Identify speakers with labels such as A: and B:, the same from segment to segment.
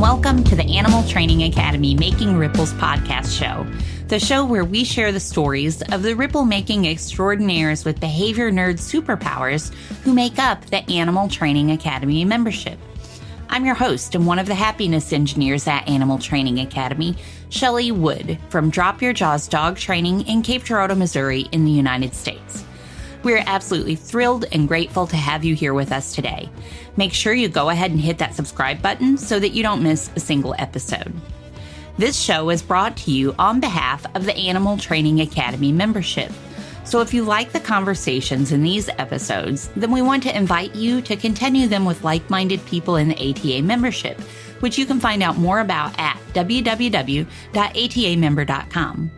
A: welcome to the Animal Training Academy Making Ripples podcast show, the show where we share the stories of the ripple-making extraordinaires with behavior nerd superpowers who make up the Animal Training Academy membership. I'm your host and one of the happiness engineers at Animal Training Academy, Shelley Wood from Drop Your Jaws Dog Training in Cape Girardeau, Missouri in the United States. We're absolutely thrilled and grateful to have you here with us today. Make sure you go ahead and hit that subscribe button so that you don't miss a single episode. This show is brought to you on behalf of the Animal Training Academy membership. So if you like the conversations in these episodes, then we want to invite you to continue them with like-minded people in the ATA membership, which you can find out more about at www.atamember.com.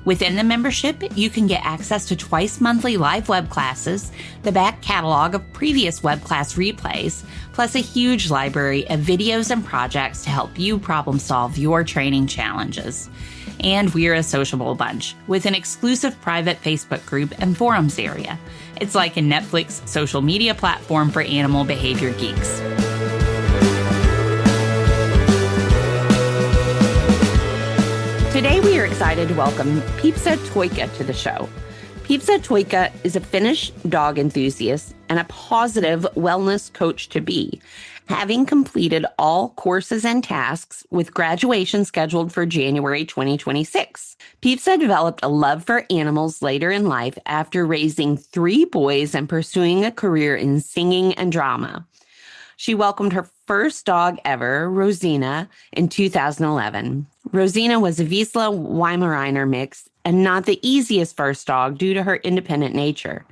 A: Within the membership, you can get access to twice monthly live web classes, the back catalog of previous web class replays, plus a huge library of videos and projects to help you problem solve your training challenges. And we're a sociable bunch with an exclusive private Facebook group and forums area. It's like a Netflix social media platform for animal behavior geeks. Today, we are excited to welcome Pipsa Toikka to the show. Pipsa Toikka is a Finnish dog enthusiast and a positive wellness coach to be, having completed all courses and tasks with graduation scheduled for January 2026. Pipsa developed a love for animals later in life after raising 3 boys and pursuing a career in singing and drama. She welcomed her first dog ever, Rosina, in 2011. Rosina was a Vizsla Weimaraner mix and not the easiest first dog due to her independent nature.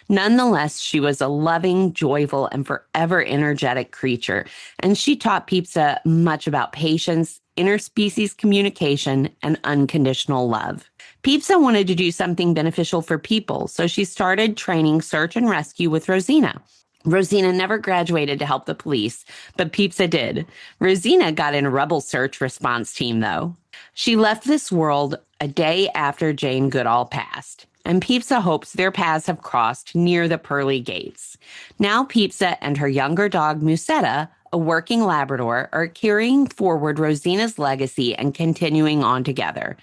A: Nonetheless, she was a loving, joyful, and forever energetic creature, and she taught Pipsa much about patience, interspecies communication, and unconditional love. Pipsa wanted to do something beneficial for people, so she started training search and rescue with Rosina. Rosina never graduated to help the police, but Pipsa did. Rosina got in a rubble search response team, though. She left this world a day after Jane Goodall passed, and Pipsa hopes their paths have crossed near the pearly gates. Now Pipsa and her younger dog, Musetta, a working Labrador, are carrying forward Rosina's legacy and continuing on together.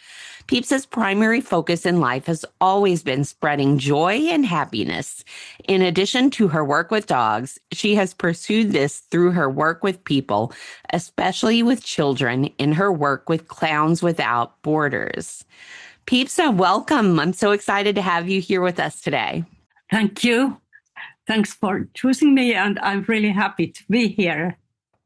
A: Pipsa's primary focus in life has always been spreading joy and happiness. In addition to her work with dogs, she has pursued this through her work with people, especially with children in her work with Clowns Without Borders. Pipsa, welcome. I'm so excited to have you here with us today.
B: Thank you. Thanks for choosing me, and I'm really happy to be here.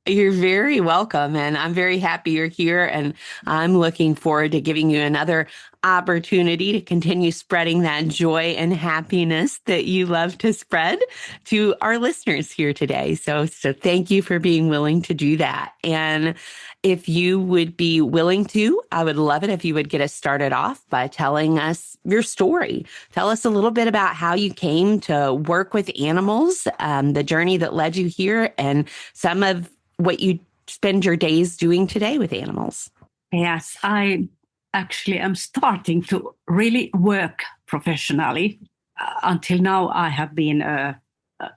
A: You're very welcome, and I'm very happy you're here, and I'm looking forward to giving you another opportunity to continue spreading that joy and happiness that you love to spread to our listeners here today. So thank you for being willing to do that. And if you would be willing to, I would love it if you would get us started off by telling us your story. Tell us a little bit about how you came to work with animals, the journey that led you here, and some of what you spend your days doing today with animals.
B: Yes, I actually am starting to really work professionally. Until now, I have been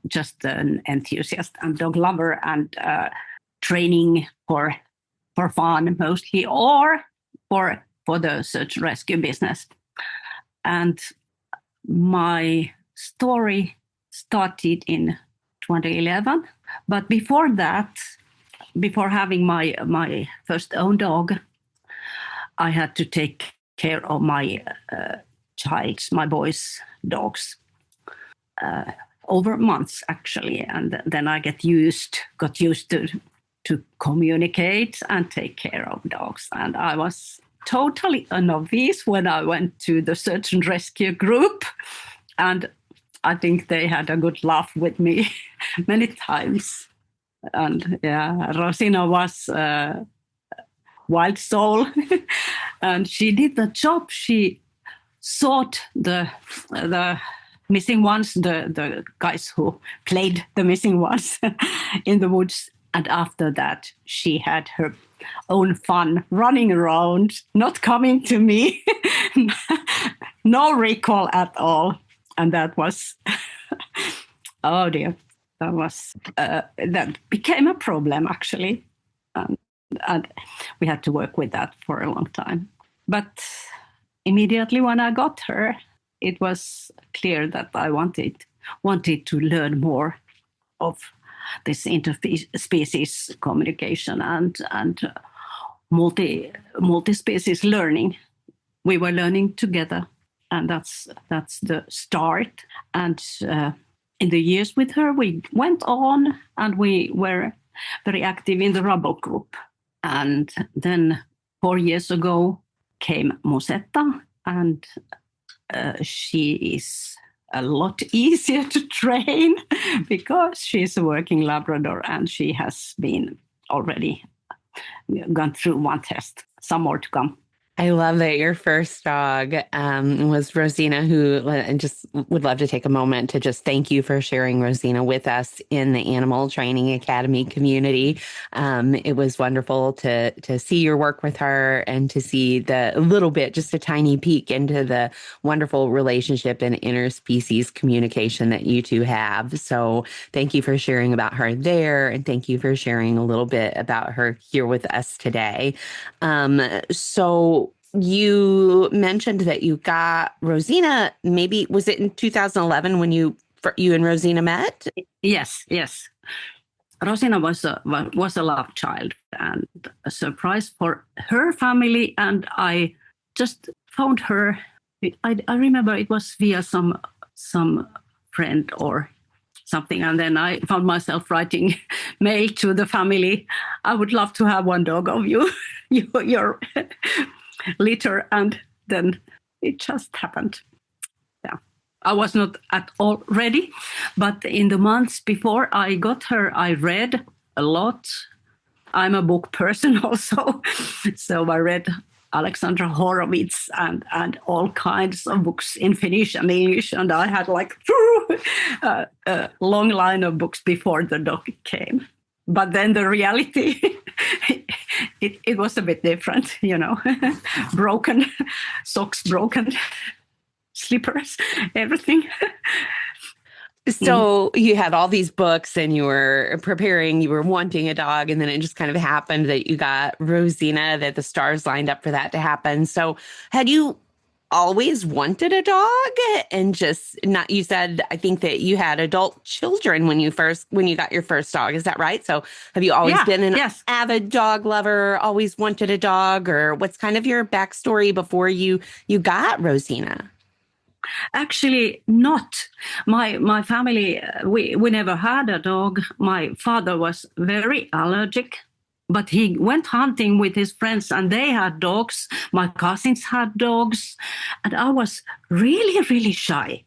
B: just an enthusiast and dog lover and training for fun mostly, or for the search and rescue business. And my story started in 2011, but before that, before having my first own dog, I had to take care of my my boys' dogs over months actually, and then I got used to communicate and take care of dogs. And I was totally a novice when I went to the search and rescue group, and I think they had a good laugh with me many times. And yeah, Rosina was a wild soul, and she did the job. She sought the missing ones, the guys who played the missing ones in the woods. And after that, she had her own fun running around, not coming to me, no recall at all. And that was, oh dear. That became a problem actually. and we had to work with that for a long time. But immediately when I got her, it was clear that I wanted to learn more of this interspecies communication and multi-species learning. We were learning together, and that's the start. And in the years with her, we went on, and we were very active in the rubble group. And then 4 years ago came Musetta, and she is a lot easier to train because she's a working Labrador, and she has been already gone through one test. Some more to come.
A: I love that your first dog was Rosina, who I just would love to take a moment to just thank you for sharing Rosina with us in the Animal Training Academy community. It was wonderful to see your work with her and to see the little bit, just a tiny peek into the wonderful relationship and interspecies communication that you two have. So thank you for sharing about her there, and thank you for sharing a little bit about her here with us today. So you mentioned that you got Rosina, maybe, was it in 2011 when you and Rosina met?
B: Yes. Rosina was a love child and a surprise for her family. And I just found her, I remember it was via some friend or something. And then I found myself writing mail to the family. I would love to have one dog of you, your litter. And then it just happened. Yeah, I was not at all ready. But in the months before I got her, I read a lot. I'm a book person also. So I read Alexandra Horowitz and all kinds of books in Finnish and English. And I had like a long line of books before the dog came. But then the reality, it was a bit different, broken socks, broken slippers, everything.
A: So you had all these books and you were preparing, you were wanting a dog, and then it just kind of happened that you got Rosina, that the stars lined up for that to happen. So had you always wanted a dog? And just not, you said, I think that you had adult children when you got your first dog. Is that right? So have you always been an avid dog lover, always wanted a dog, or what's kind of your backstory before you got Rosina?
B: Actually, not. My family, we never had a dog. My father was very allergic, but he went hunting with his friends and they had dogs. My cousins had dogs, and I was really, really shy.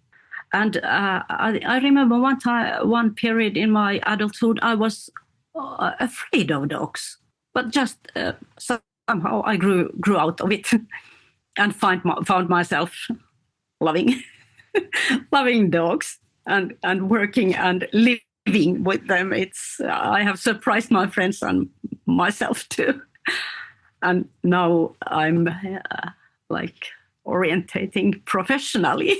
B: And I remember one period in my adulthood, I was afraid of dogs, but just somehow I grew out of it and found myself loving dogs and working and living with them. I have surprised my friends and myself too. And now I'm orientating professionally.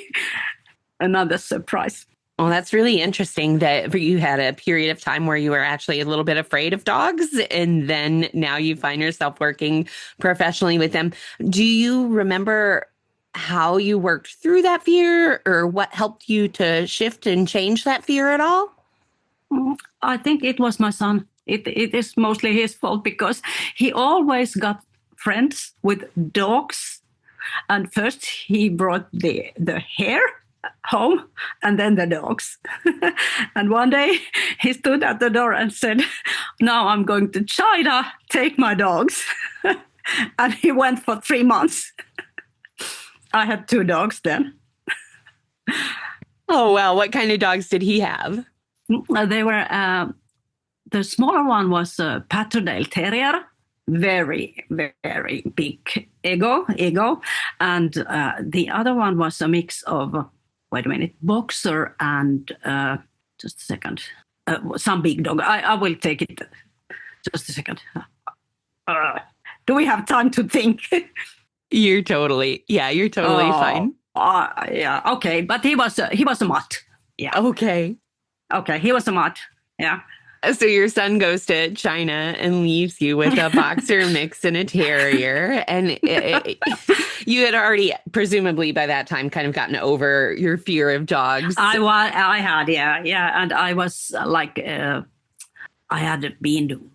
B: Another surprise.
A: Well, that's really interesting that you had a period of time where you were actually a little bit afraid of dogs, and then now you find yourself working professionally with them. Do you remember how you worked through that fear, or what helped you to shift and change that fear at all?
B: I think it was my son. It is mostly his fault because he always got friends with dogs. And first he brought the hair home and then the dogs. And one day he stood at the door and said, "Now I'm going to China, take my dogs." And he went for 3 months. I had 2 dogs then.
A: Oh, wow. What kind of dogs did he have?
B: They were, the smaller one was a Patterdale Terrier, very, very big ego. And the other one was a mix of, boxer and, just a second, some big dog. I will take it. Just a second. Do we have time to think?
A: You're totally fine.
B: Yeah, okay, but he was a mutt. Yeah.
A: Okay,
B: he was a mutt. Yeah.
A: So your son goes to China and leaves you with a boxer mix and a terrier. And you had already, presumably by that time, kind of gotten over your fear of dogs.
B: I had, yeah. And I was like, I had been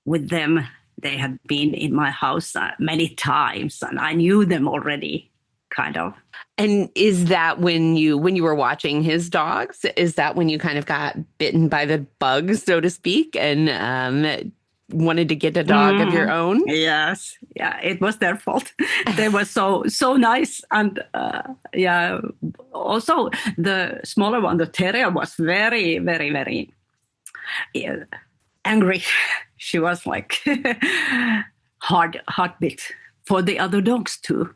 B: with them. They had been in my house many times, and I knew them already, kind of.
A: And is that when you were watching his dogs, is that when you kind of got bitten by the bug, so to speak, and wanted to get a dog of your own?
B: Yes. Yeah, it was their fault. They were so nice. And yeah, also the smaller one, the terrier, was very, very, very angry. She was like heartbeat for the other dogs too.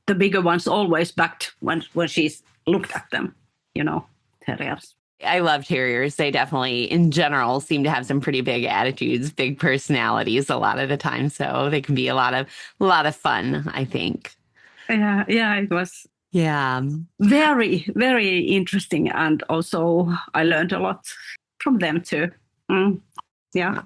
B: The bigger ones always backed when she looked at them, terriers.
A: I love terriers. They definitely, in general, seem to have some pretty big attitudes, big personalities a lot of the time. So they can be a lot of fun, I think.
B: Yeah, it was very, very interesting. And also I learned a lot from them too. Yeah.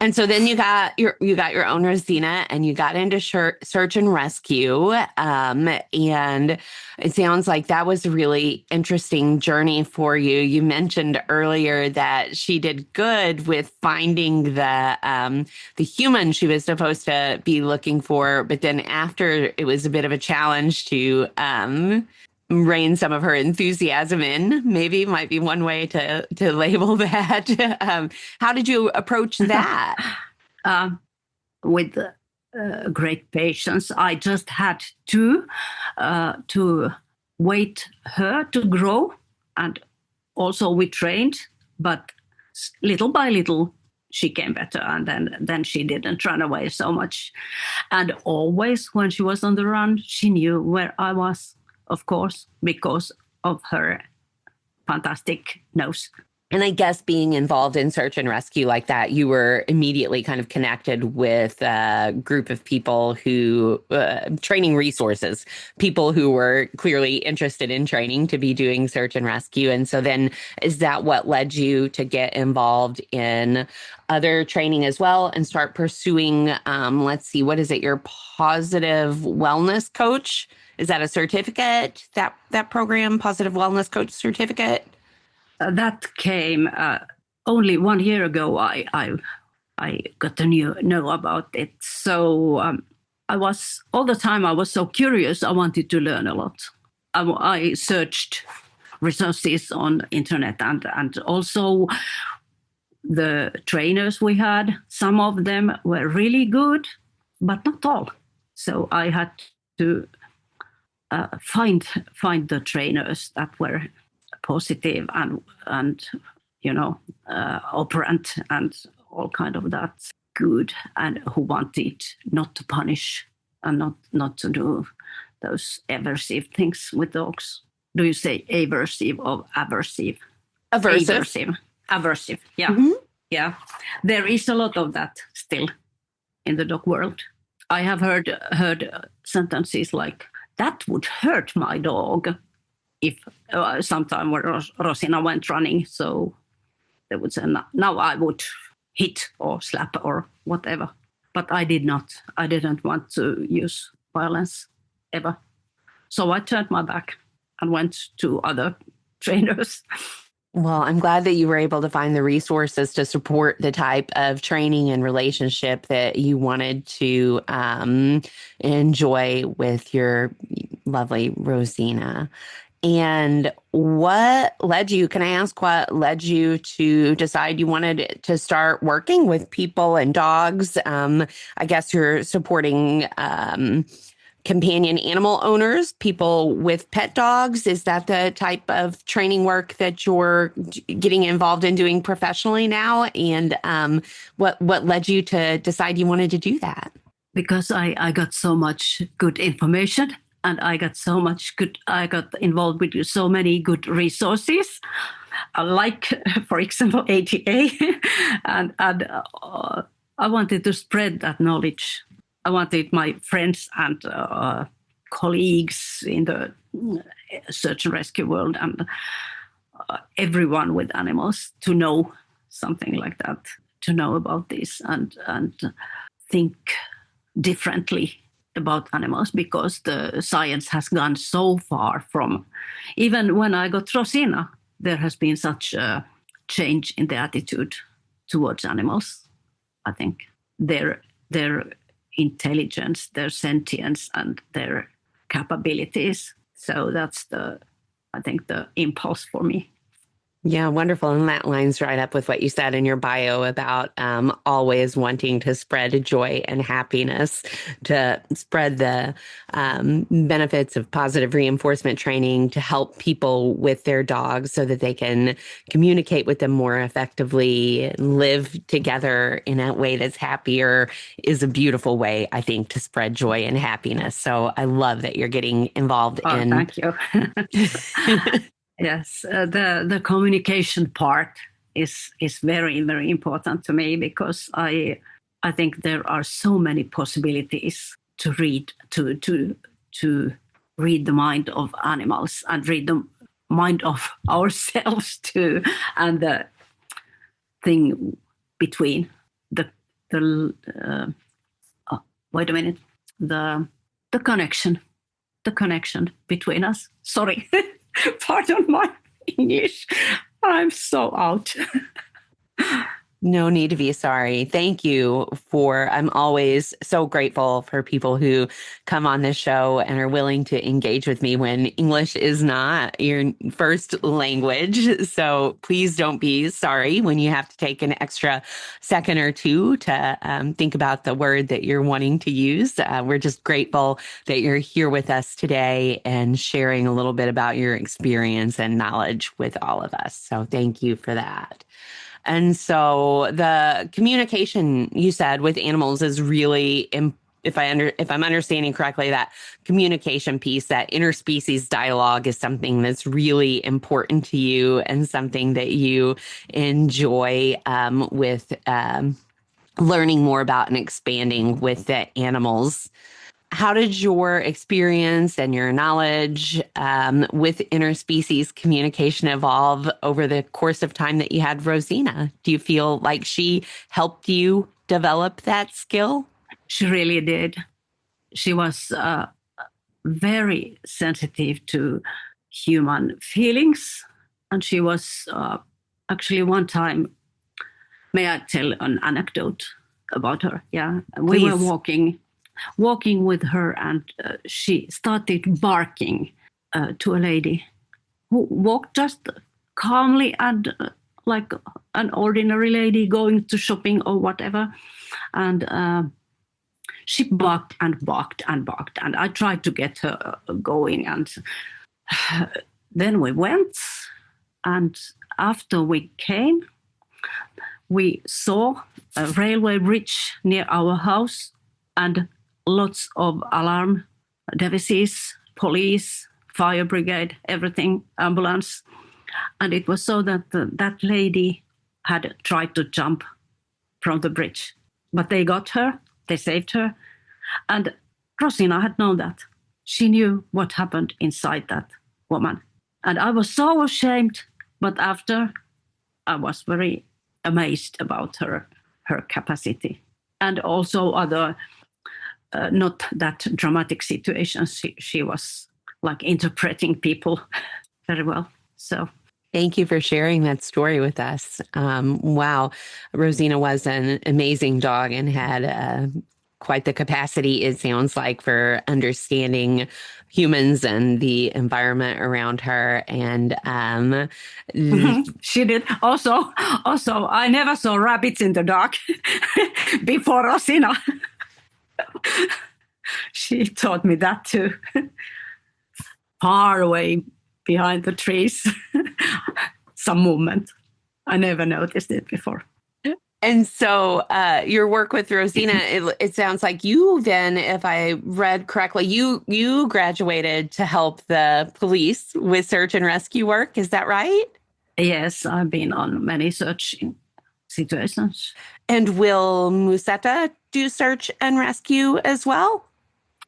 A: And so then you got your own Rosina, and you got into search and rescue. And it sounds like that was a really interesting journey for you. You mentioned earlier that she did good with finding the human she was supposed to be looking for, but then after, it was a bit of a challenge to rein some of her enthusiasm in, maybe might be one way to label that. How did you approach that?
B: With great patience. I just had to wait her to grow, and also we trained, but little by little she came better, and then she didn't run away so much. And always when she was on the run, she knew where I was. Of course, because of her fantastic nose.
A: And I guess being involved in search and rescue like that, you were immediately kind of connected with a group of people who, training resources, people who were clearly interested in training to be doing search and rescue. And so then is that what led you to get involved in other training as well and start pursuing, let's see, what is it, your Pawsitive wellness coach? Is that a certificate, that program, Pawsitive Wellness Coach certificate?
B: That came only 1 year ago. I got to know about it. So I was so curious. I wanted to learn a lot. I searched resources on internet, and also the trainers we had. Some of them were really good, but not all. So I had to find the trainers that were positive and operant and all kind of that good, and who wanted not to punish and not to do those aversive things with dogs. Do you say aversive or aversive?
A: Aversive.
B: Aversive. Yeah.
A: Mm-hmm.
B: Yeah. There is a lot of that still in the dog world. I have heard sentences like, that would hurt my dog, if sometime when Rosina went running. So they would say, now I would hit or slap or whatever. But I did not. I didn't want to use violence ever. So I turned my back and went to other trainers.
A: Well, I'm glad that you were able to find the resources to support the type of training and relationship that you wanted to enjoy with your lovely Rosina. And what led you to decide you wanted to start working with people and dogs? I guess you're supporting companion animal owners, people with pet dogs. Is that the type of training work that you're getting involved in doing professionally now? And what led you to decide you wanted to do that?
B: Because I got so much good information, and I got involved with so many good resources, like, for example, ATA, and I wanted to spread that knowledge. I wanted my friends and colleagues in the search and rescue world and everyone with animals to know something like that, to know about this and think differently about animals, because the science has gone so far from, even when I got Rosina, there has been such a change in the attitude towards animals. I think their intelligence, their sentience, and their capabilities. So that's I think the impulse for me.
A: Yeah, wonderful. And that lines right up with what you said in your bio about always wanting to spread joy and happiness, to spread the benefits of positive reinforcement training, to help people with their dogs so that they can communicate with them more effectively, live together in a way that's happier, is a beautiful way, I think, to spread joy and happiness. So I love that you're getting involved in.
B: Thank you. Yes, the communication part is very, very important to me, because I think there are so many possibilities to read read the mind of animals and read the mind of ourselves too, and the thing between wait a minute, the connection between us. Sorry. Pardon my English. I'm so out.
A: No need to be sorry. Thank you I'm always so grateful for people who come on this show and are willing to engage with me when English is not your first language. So please don't be sorry when you have to take an extra second or two to think about the word that you're wanting to use. We're just grateful that you're here with us today and sharing a little bit about your experience and knowledge with all of us. So thank you for that. And so the communication, you said, with animals is really, if I'm understanding correctly, that communication piece, that interspecies dialogue, is something that's really important to you and something that you enjoy with learning more about and expanding with the animals. How did your experience and your knowledge with interspecies communication evolve over the course of time that you had Rosina? Do you feel like she helped you develop that skill?
B: She really did. She was very sensitive to human feelings. And she was actually one time, may I tell an anecdote about her? Yeah, we were walking with her, and she started barking to a lady who walked just calmly and like an ordinary lady going to shopping or whatever. And she barked and barked and barked, and I tried to get her going. And then we went, and after we came, we saw a railway bridge near our house and lots of alarm devices, police, fire brigade, everything, ambulance. And it was so that that lady had tried to jump from the bridge. But they got her, they saved her. And Rosina had known that. She knew what happened inside that woman. And I was so ashamed, but after, I was very amazed about her capacity. And also other not that dramatic situations. She was like interpreting people very well. So
A: thank you for sharing that story with us. Wow. Rosina was an amazing dog and had quite the capacity, it sounds like, for understanding humans and the environment around her. And
B: she did. Also, I never saw rabbits in the dark before Rosina. She taught me that too. Far away behind the trees, some movement. I never noticed it before.
A: And so your work with Rosina, it sounds like you then, if I read correctly, you graduated to help the police with search and rescue work. Is that right?
B: Yes, I've been on many searching situations.
A: And will Musetta do search and rescue as well?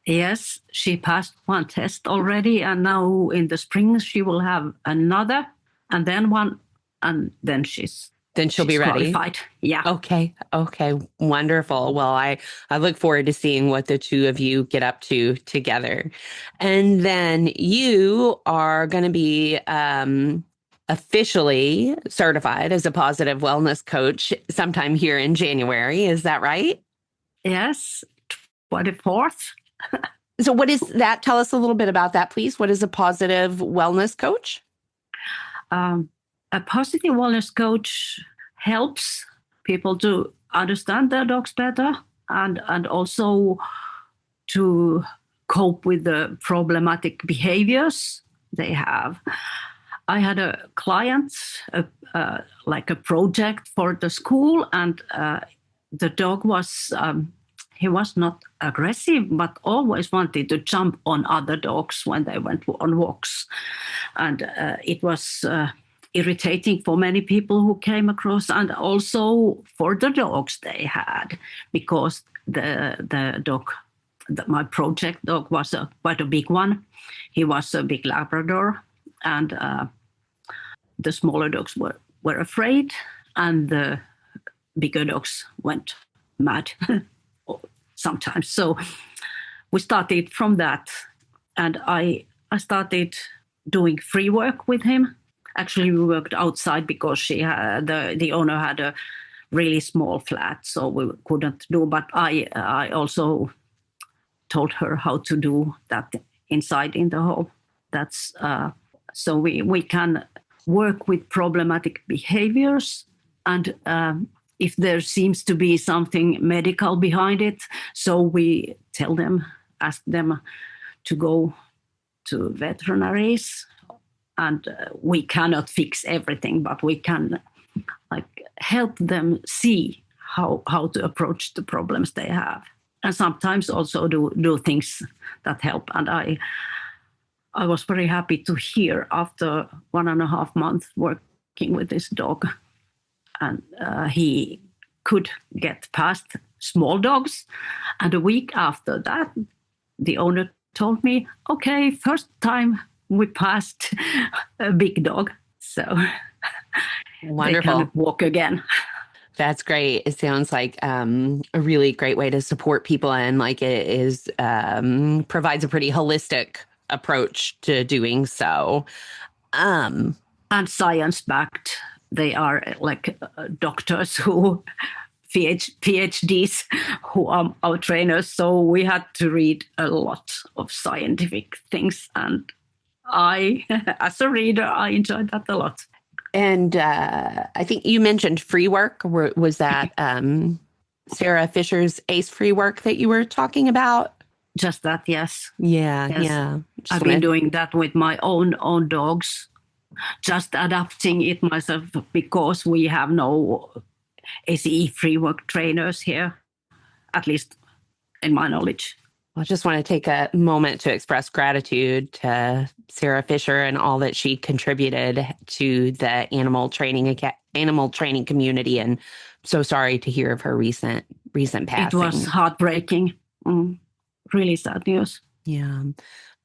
B: Yes, she passed one test already, and now in the spring she will have another, and then one, and then she's
A: Then she'll be
B: she's
A: ready.
B: qualified. Yeah.
A: Okay. Wonderful. Well, I look forward to seeing what the two of you get up to together. And then you are going to be officially certified as a positive wellness coach sometime here in January. Is that right?
B: Yes. 24th.
A: So what is that? Tell us a little bit about that, please. What is a positive wellness coach?
B: A positive wellness coach helps people to understand their dogs better and also to cope with the problematic behaviors they have. I had a client, like a project for the school, and the dog was, he was not aggressive, but always wanted to jump on other dogs when they went on walks. And it was irritating for many people who came across, and also for the dogs they had, because the dog, my project dog, was quite a big one. He was a big Labrador, and the smaller dogs were afraid, and the bigger dogs went mad sometimes. So we started from that, and I started doing free work with him. Actually, we worked outside because she had, the owner had a really small flat, so we couldn't do. But I also told her how to do that inside in the home. That's so we can work with problematic behaviors, and if there seems to be something medical behind it, so we tell them, ask them to go to veterinaries. And we cannot fix everything, but we can help them see how to approach the problems they have, and sometimes also do things that help. And I was very happy to hear, after 1.5 months working with this dog, and he could get past small dogs. And a week after that, the owner told me, okay, first time we passed a big dog. So
A: wonderful.
B: They can walk again.
A: That's great. It sounds like a really great way to support people, and like it is provides a pretty holistic approach to doing so.
B: And science-backed. They are like doctors who PhDs who are our trainers. So we had to read a lot of scientific things, and I, as a reader, I enjoyed that a lot.
A: And I think you mentioned free work. Was that Sarah Fisher's ACE free work that you were talking about?
B: Just that, yes.
A: Yeah,
B: yes.
A: yeah.
B: I've been doing that with my own dogs, just adapting it myself, because we have no ACE free work trainers here, at least in my knowledge.
A: I just want to take a moment to express gratitude to Sarah Fisher and all that she contributed to the animal training community. And so sorry to hear of her recent passing.
B: It was heartbreaking. Really sad news.
A: Yeah.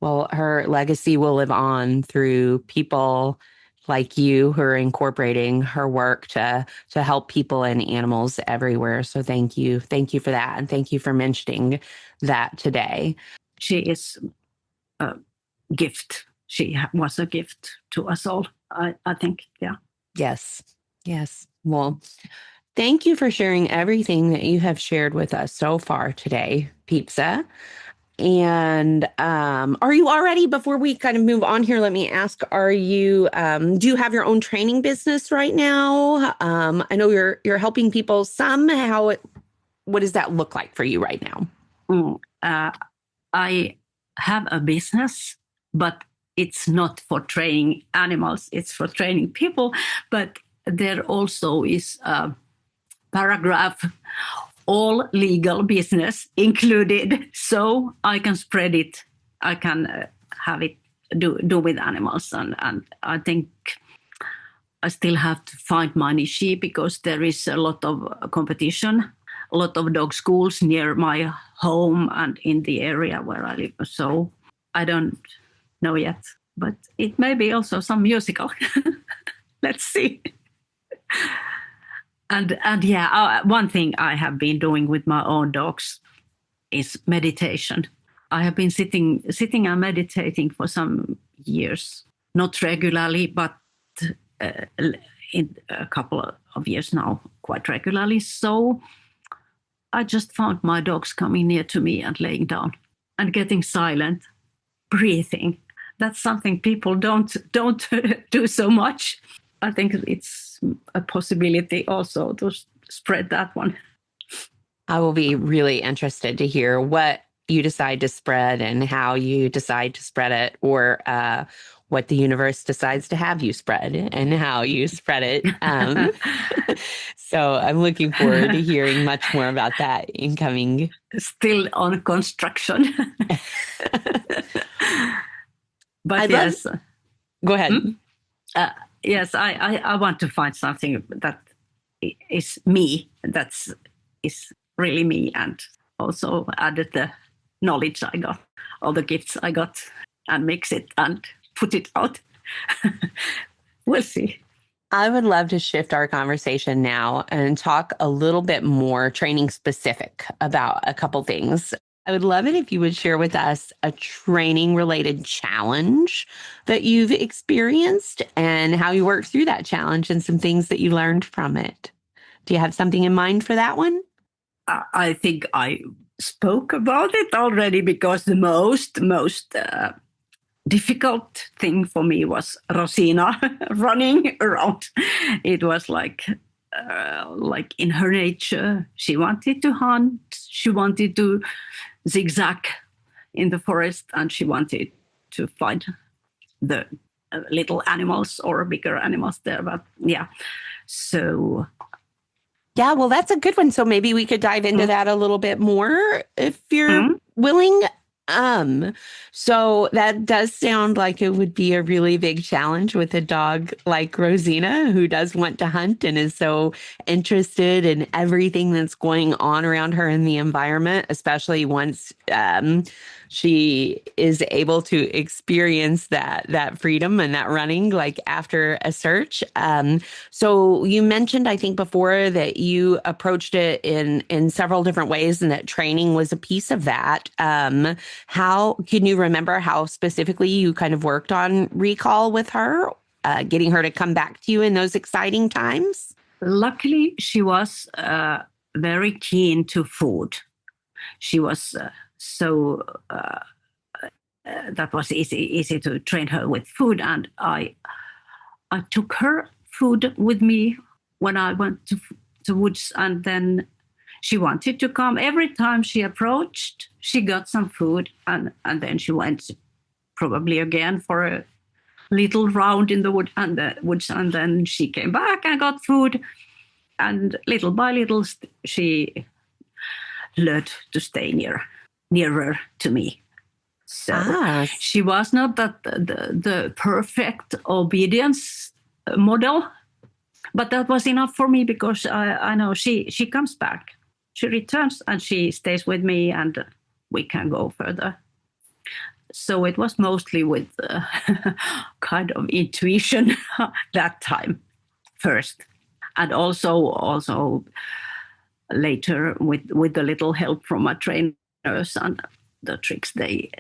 A: Well, her legacy will live on through people like you who are incorporating her work to help people and animals everywhere. So thank you for that, and thank you for mentioning that today.
B: She is a gift. She was a gift to us all, I think. Yeah.
A: Yes. Well, thank you for sharing everything that you have shared with us so far today, Pipsa. And are you already, before we kind of move on here, let me ask, are you, do you have your own training business right now? I know you're helping people some. What does that look like for you right now?
B: I have a business, but it's not for training animals. It's for training people. But there also is a paragraph, all legal business included, so I can spread it. I can have it do with animals, and I think I still have to find my niche, because there is a lot of competition, a lot of dog schools near my home and in the area where I live. So I don't know yet, but it may be also some musical. Let's see. And yeah, one thing I have been doing with my own dogs is meditation. I have been sitting and meditating for some years, not regularly, but in a couple of years now, quite regularly. So I just found my dogs coming near to me and laying down and getting silent, breathing. That's something people don't do so much. I think it's a possibility also to spread that one.
A: I will be really interested to hear what you decide to spread and how you decide to spread it, or what the universe decides to have you spread and how you spread it. So I'm looking forward to hearing much more about that in coming.
B: Still on construction. But yes.
A: Go ahead.
B: Yes, I want to find something that is me, that is really me, and also added the knowledge I got, all the gifts I got, and mix it and put it out. We'll see.
A: I would love to shift our conversation now and talk a little bit more training specific about a couple things. I would love it if you would share with us a training related challenge that you've experienced and how you worked through that challenge and some things that you learned from it. Do you have something in mind for that one?
B: I think I spoke about it already, because the most difficult thing for me was Rosina running around. It was like in her nature, she wanted to hunt, she wanted to zigzag in the forest, and she wanted to find the little animals or bigger animals there. But yeah, so...
A: Yeah, well, that's a good one. So maybe we could dive into that a little bit more if you're willing. So that does sound like it would be a really big challenge with a dog like Rosina, who does want to hunt and is so interested in everything that's going on around her in the environment, especially once she is able to experience that freedom and that running, like after a search. So you mentioned, I think before, that you approached it in several different ways and that training was a piece of that. How can you remember how specifically you kind of worked on recall with her, getting her to come back to you in those exciting times?
B: Luckily, she was very keen to food. She was that was easy to train her with food, and I took her food with me when I went to woods, and then she wanted to come. Every time she approached, she got some food, and then she went probably again for a little round in the woods, and then she came back and got food, and little by little she learned to stay nearer to me. So she was not the perfect obedience model, but that was enough for me, because I know she comes back. She returns and she stays with me, and we can go further. So it was mostly with kind of intuition that time first, and also later with a little help from my trainers and the tricks they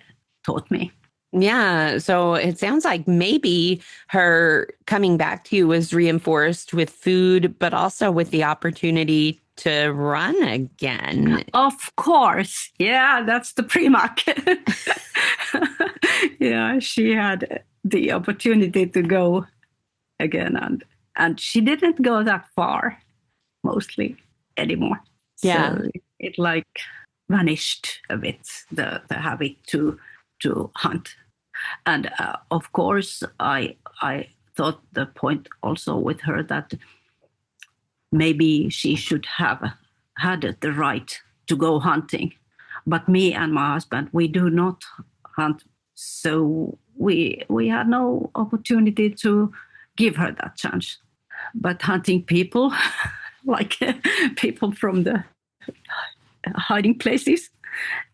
B: taught me.
A: Yeah. So it sounds like maybe her coming back to you was reinforced with food, but also with the opportunity to run again.
B: Of course. Yeah, that's the Primac. Yeah, she had the opportunity to go again, and she didn't go that far, mostly, anymore.
A: Yeah.
B: So it like vanished a bit, the habit to hunt. And of course, I thought the point also with her that maybe she should have had the right to go hunting. But me and my husband, we do not hunt. So we had no opportunity to give her that chance. But hunting people, like people from the hiding places,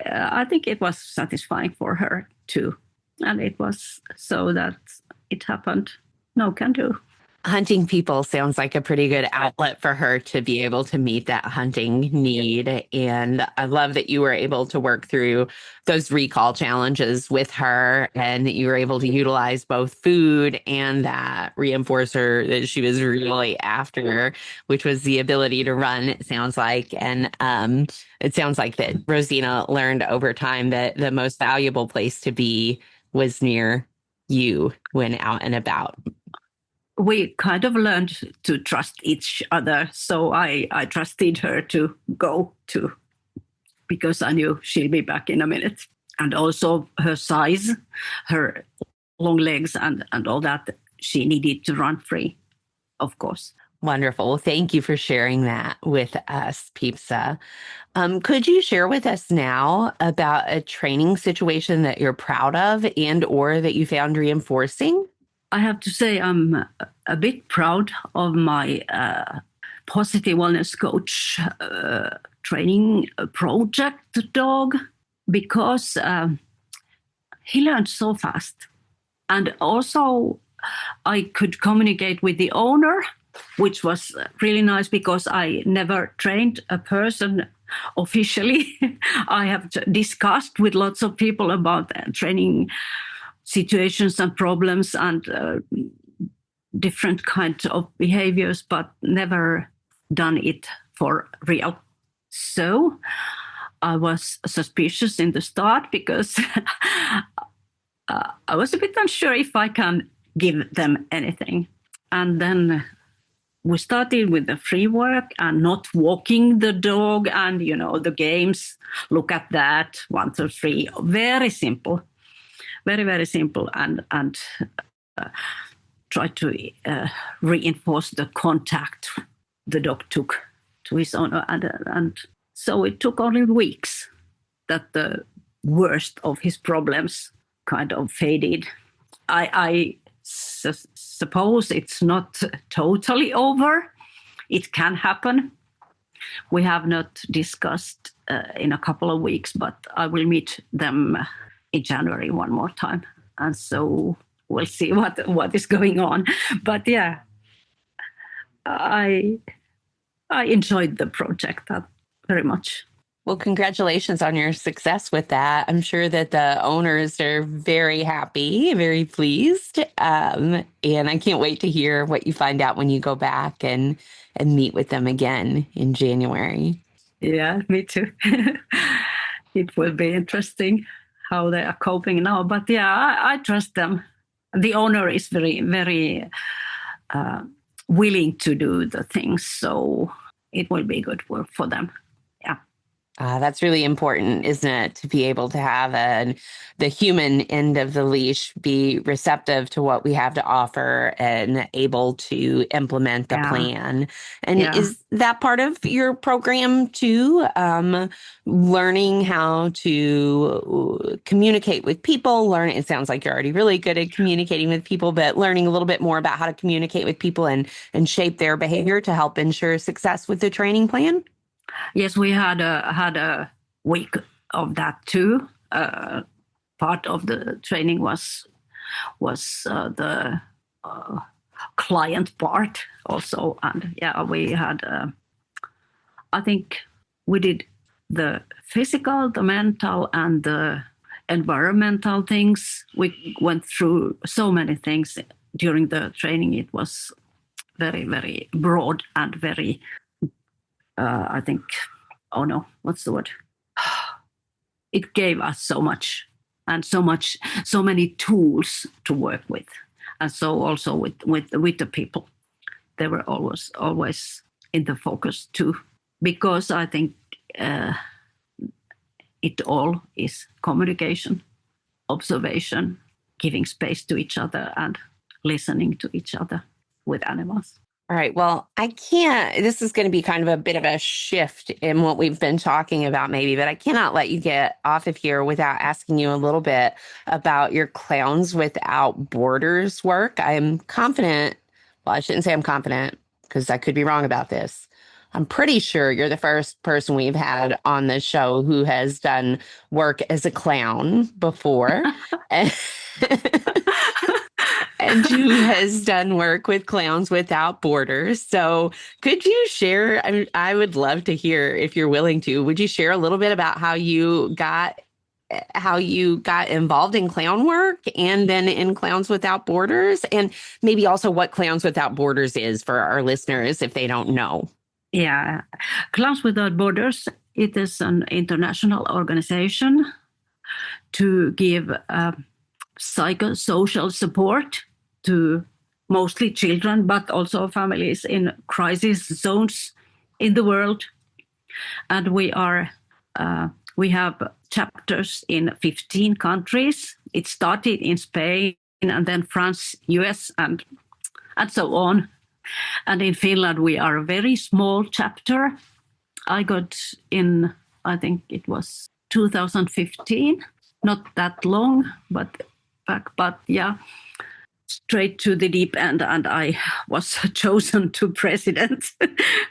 B: I think it was satisfying for her too. And it was so that it happened. No can do.
A: hunting people sounds like a pretty good outlet for her to be able to meet that hunting need. And I love that you were able to work through those recall challenges with her and that you were able to utilize both food and that reinforcer that she was really after, which was the ability to run, it sounds like. And it sounds like that Rosina learned over time that the most valuable place to be was near you when out and about.
B: We kind of learned to trust each other. So I trusted her to go to, because I knew she'll be back in a minute. And also her size, her long legs and all that, she needed to run free, of course.
A: Wonderful. Well, thank you for sharing that with us, Pipsa. Could you share with us now about a training situation that you're proud of and or that you found reinforcing?
B: I have to say I'm a bit proud of my positive wellness coach training project dog, because he learned so fast. And also I could communicate with the owner, which was really nice because I never trained a person officially. I have discussed with lots of people about training situations and problems and different kinds of behaviors, but never done it for real. So I was suspicious in the start because I was a bit unsure if I can give them anything. And then we started with the free work and not walking the dog and, the games. Look at that, 1, 2, 3. Very simple. Very, very simple, and try to reinforce the contact the dog took to his owner. And so it took only weeks that the worst of his problems kind of faded. I suppose it's not totally over. It can happen. We have not discussed in a couple of weeks, but I will meet them in January one more time. And so we'll see what is going on. But yeah, I enjoyed the project very much.
A: Well, congratulations on your success with that. I'm sure that the owners are very happy, very pleased. And I can't wait to hear what you find out when you go back and meet with them again in January.
B: Yeah, me too. It will be interesting how they are coping now. But yeah, I trust them. The owner is very, very willing to do the things. So it will be good work for them.
A: That's really important, isn't it? To be able to have the human end of the leash be receptive to what we have to offer and able to implement the plan. And is that part of your program too? Learning how to communicate with people, it sounds like you're already really good at communicating with people, but learning a little bit more about how to communicate with people and shape their behavior to help ensure success with the training plan?
B: Yes, we had a week of that too. Part of the training was the client part also, and we had. I think we did the physical, the mental, and the environmental things. We went through so many things during the training. It was very, very broad and very. I think, what's the word? It gave us so much, so many tools to work with. And so also with the people, they were always in the focus too, because I think it all is communication, observation, giving space to each other and listening to each other with animals.
A: All right. Well, this is going to be kind of a bit of a shift in what we've been talking about maybe, but I cannot let you get off of here without asking you a little bit about your Clowns Without Borders work. I'm confident. Well, I shouldn't say I'm confident because I could be wrong about this. I'm pretty sure you're the first person we've had on the show who has done work as a clown before. and who has done work with Clowns Without Borders. So could you share, I would love to hear, if you're willing to, would you share a little bit about how you got involved in clown work and then in Clowns Without Borders, and maybe also what Clowns Without Borders is for our listeners if they don't know?
B: Yeah, Clowns Without Borders, it is an international organization to give psychosocial support to mostly children, but also families in crisis zones in the world. And we have chapters in 15 countries. It started in Spain and then France, US, and so on. And in Finland, we are a very small chapter. I got in, I think it was 2015, not that long, but yeah, straight to the deep end. And I was chosen to president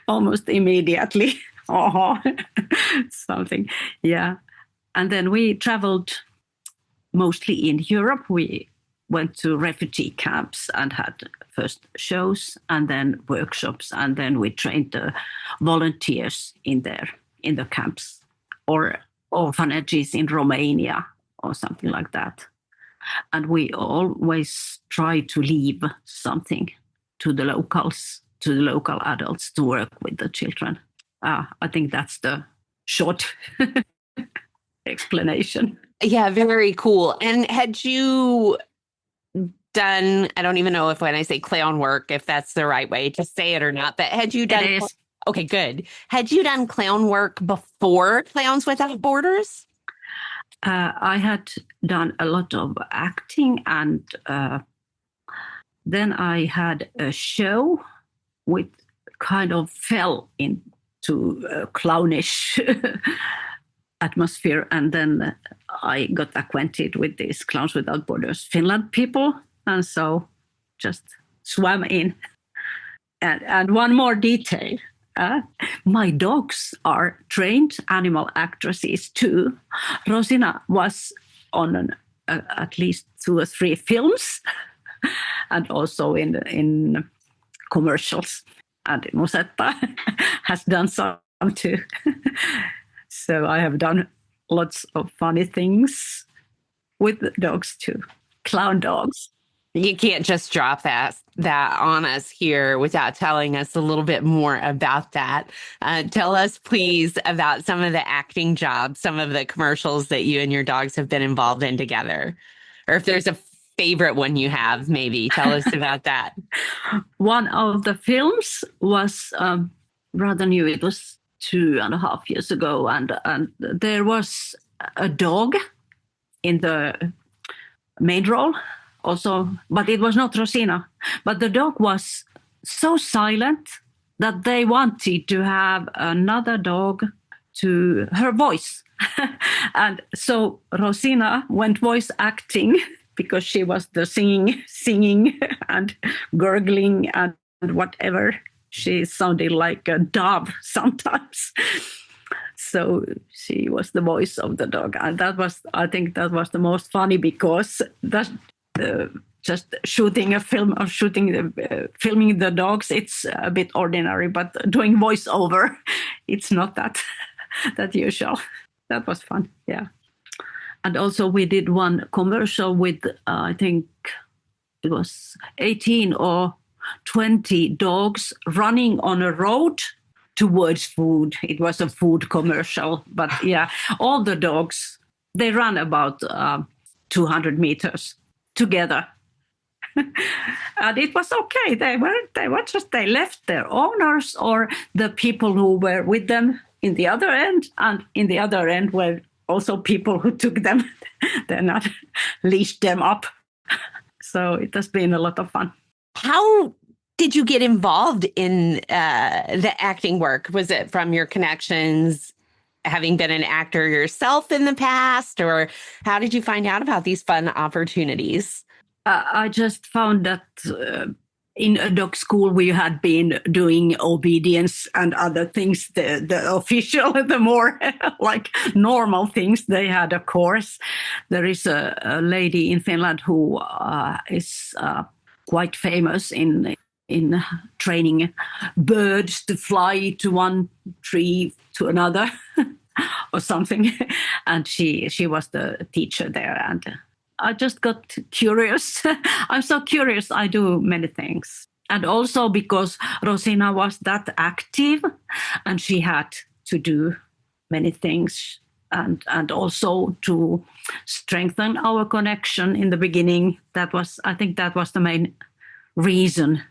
B: almost immediately. Oh, something, yeah. And then we traveled mostly in Europe. We went to refugee camps and had first shows and then workshops. And then we trained the volunteers in the camps or orphanages in Romania or something like that. And we always try to leave something to the locals, to the local adults to work with the children. I think that's the short explanation.
A: Yeah, very cool. And had you done, I don't even know if when I say clown work, if that's the right way to say it or not, but had you done,
B: It is.
A: Okay, good. Had you done clown work before Clowns Without Borders?
B: I had done a lot of acting, and then I had a show which kind of fell into a clownish atmosphere. And then I got acquainted with these Clowns Without Borders Finland people, and so just swam in. And one more detail. My dogs are trained animal actresses too. Rosina was on at least 2 or 3 films and also in commercials. And Musetta has done some too. So I have done lots of funny things with dogs too, clown dogs.
A: You can't just drop that on us here without telling us a little bit more about that. Tell us, please, about some of the acting jobs, some of the commercials that you and your dogs have been involved in together. Or if there's a favorite one you have, maybe tell us about that.
B: One of the films was rather new. It was 2.5 years ago. And there was a dog in the main role. Also, but it was not Rosina. But the dog was so silent that they wanted to have another dog to her voice. And so Rosina went voice acting because she was the singing and gurgling and whatever. She sounded like a dove sometimes. So she was the voice of the dog. And I think that was the most funny, because that just shooting a film or filming the dogs, it's a bit ordinary, but doing voiceover, it's not that usual. That was fun, yeah. And also we did one commercial with, I think it was 18 or 20 dogs running on a road towards food. It was a food commercial, but yeah, all the dogs, they ran about 200 meters together. And it was okay. They left their owners or the people who were with them in the other end, and in the other end were also people who took them. They're not leashed them up. So it has been a lot of fun.
A: How did you get involved in the acting work? Was it from your connections, having been an actor yourself in the past, or how did you find out about these fun opportunities?
B: I just found that in a dog school we had been doing obedience and other things, the official, the more like normal things. They had a course. There is a lady in Finland who is quite famous in training birds to fly to one tree to another or something. And she was the teacher there. And I just got curious. I'm so curious. I do many things. And also because Rosina was that active and she had to do many things and also to strengthen our connection in the beginning. I think that was the main reason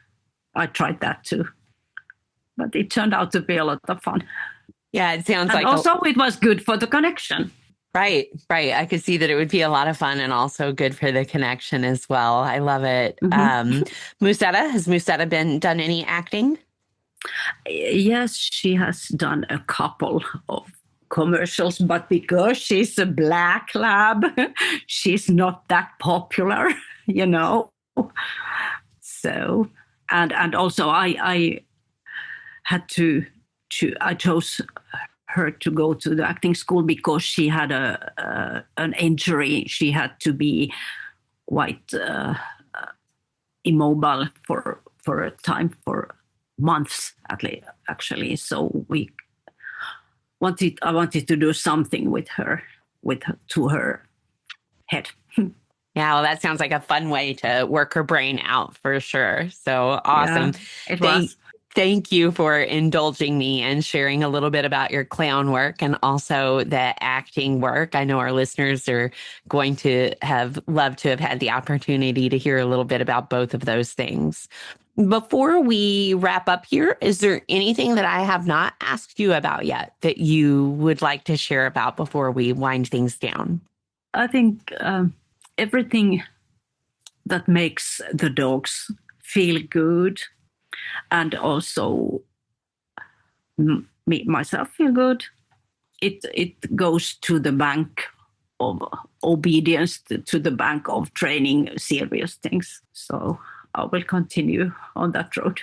B: I tried that too. But it turned out to be a lot of fun.
A: Yeah, it sounds
B: and
A: like
B: also it was good for the connection.
A: Right. I could see that it would be a lot of fun and also good for the connection as well. I love it. Musetta, has Musetta done any acting?
B: Yes, she has done a couple of commercials, but because she's a black lab, she's not that popular, you know. So, and also I had to I chose her to go to the acting school because she had an injury. She had to be quite immobile for a time, for months at least, actually. So I wanted to do something with her, to her head.
A: Yeah, well, that sounds like a fun way to work her brain out for sure. So awesome.
B: Yeah, it was.
A: Thank you for indulging me and sharing a little bit about your clown work and also the acting work. I know our listeners are going to have loved to have had the opportunity to hear a little bit about both of those things. Before we wrap up here, is there anything that I have not asked you about yet that you would like to share about before we wind things down?
B: I think everything that makes the dogs feel good and also myself feel good, it goes to the bank of obedience, to the bank of training serious things. So I will continue on that road.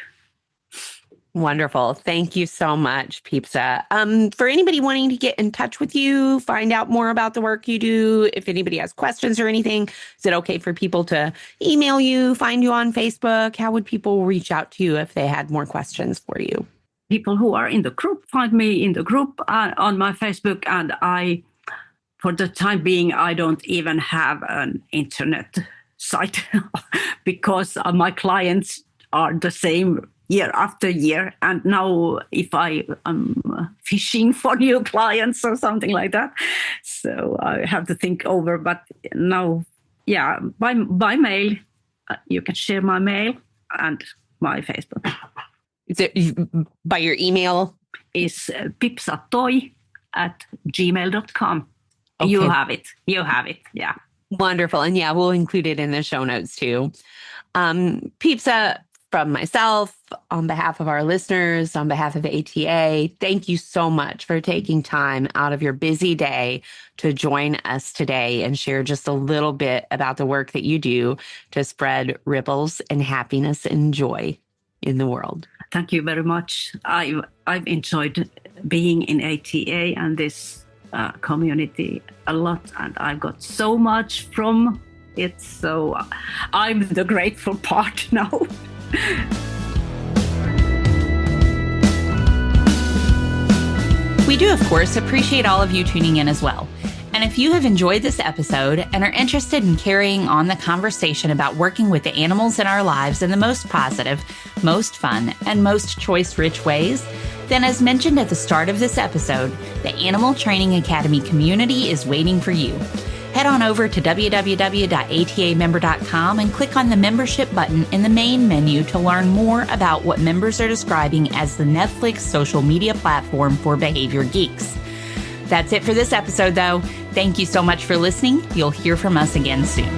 A: Wonderful. Thank you so much, Pipsa. For anybody wanting to get in touch with you, find out more about the work you do, if anybody has questions or anything, is it okay for people to email you, find you on Facebook? How would people reach out to you if they had more questions for you?
B: People who are in the group, find me in the group on my Facebook. And for the time being, I don't even have an internet site because my clients are the same year after year. And now if I am fishing for new clients or something like that, so I have to think over. But now, yeah, by mail, you can share my mail and my Facebook.
A: Is it by your email?
B: Is pipsatoi@gmail.com.
A: Okay.
B: You have it. Yeah.
A: Wonderful. And yeah, we'll include it in the show notes too. Pipsa, from myself, on behalf of our listeners, on behalf of ATA, thank you so much for taking time out of your busy day to join us today and share just a little bit about the work that you do to spread ripples and happiness and joy in the world.
B: Thank you very much. I've enjoyed being in ATA and this community a lot, and I got so much from it. So I'm the grateful part now.
C: We do, of course, appreciate all of you tuning in as well. And if you have enjoyed this episode and are interested in carrying on the conversation about working with the animals in our lives in the most positive, most fun, and most choice-rich ways, then as mentioned at the start of this episode, the Animal Training Academy community is waiting for you. Head on over to www.atamember.com and click on the membership button in the main menu to learn more about what members are describing as the Netflix social media platform for behavior geeks. That's it for this episode, though. Thank you so much for listening. You'll hear from us again soon.